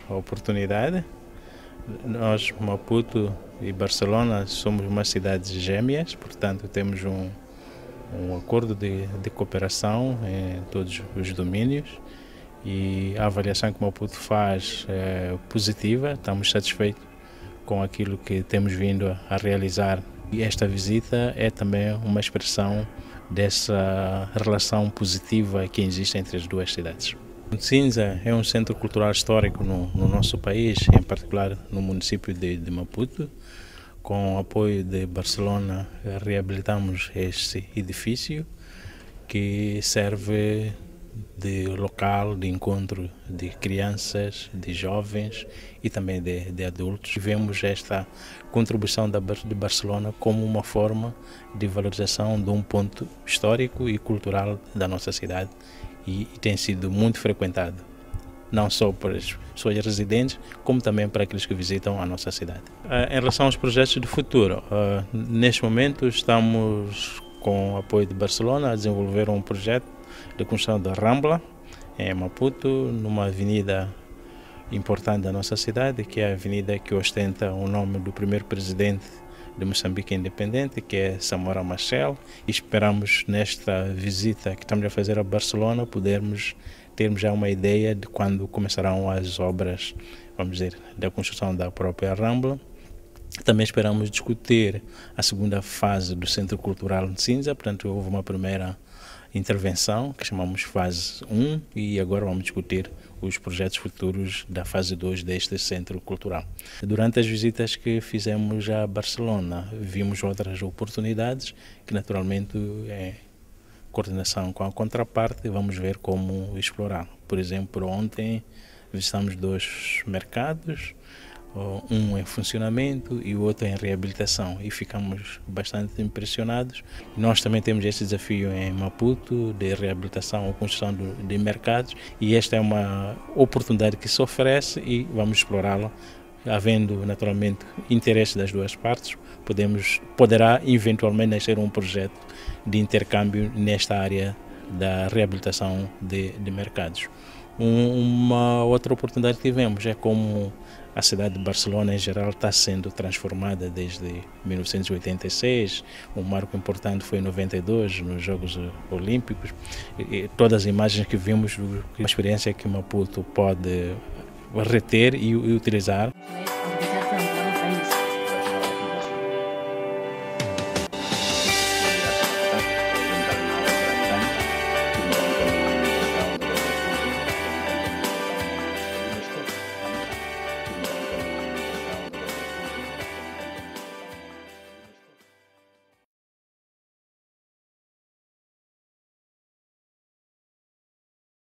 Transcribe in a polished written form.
a oportunidade. Nós, Maputo e Barcelona, somos umas cidades gêmeas, portanto temos um acordo de cooperação em todos os domínios e a avaliação que Maputo faz é positiva, estamos satisfeitos com aquilo que temos vindo a realizar. E esta visita é também uma expressão dessa relação positiva que existe entre as duas cidades. Sinza é um centro cultural histórico no nosso país, em particular no município de Maputo. Com o apoio de Barcelona, reabilitamos este edifício que serve de local de encontro de crianças, de jovens e também de adultos. Vemos esta contribuição de Barcelona como uma forma de valorização de um ponto histórico e cultural da nossa cidade e tem sido muito frequentado, não só para as pessoas residentes, como também para aqueles que visitam a nossa cidade. Em relação aos projetos de futuro, neste momento estamos com o apoio de Barcelona a desenvolver um projeto de construção da Rambla, em Maputo, numa avenida importante da nossa cidade, que é a avenida que ostenta o nome do primeiro presidente de Moçambique independente, que é Samora Machel. E esperamos nesta visita que estamos a fazer a Barcelona termos já uma ideia de quando começarão as obras, vamos dizer, da construção da própria Rambla. Também esperamos discutir a segunda fase do Centro Cultural de Sinza, portanto houve uma primeira intervenção que chamamos fase 1 e agora vamos discutir os projetos futuros da fase 2 deste Centro Cultural. Durante as visitas que fizemos a Barcelona, vimos outras oportunidades que naturalmente em coordenação com a contraparte vamos ver como explorar. Por exemplo, ontem visitamos 2 mercados, um em funcionamento e o outro em reabilitação, e ficamos bastante impressionados. Nós também temos esse desafio em Maputo de reabilitação ou construção de mercados, e esta é uma oportunidade que se oferece e vamos explorá-la. Havendo naturalmente interesse das duas partes, poderá eventualmente nascer um projeto de intercâmbio nesta área da reabilitação de mercados. Uma outra oportunidade que tivemos é como a cidade de Barcelona em geral está sendo transformada desde 1986, um marco importante foi em 92 nos Jogos Olímpicos, e todas as imagens que vimos, uma experiência que Maputo pode reter e utilizar.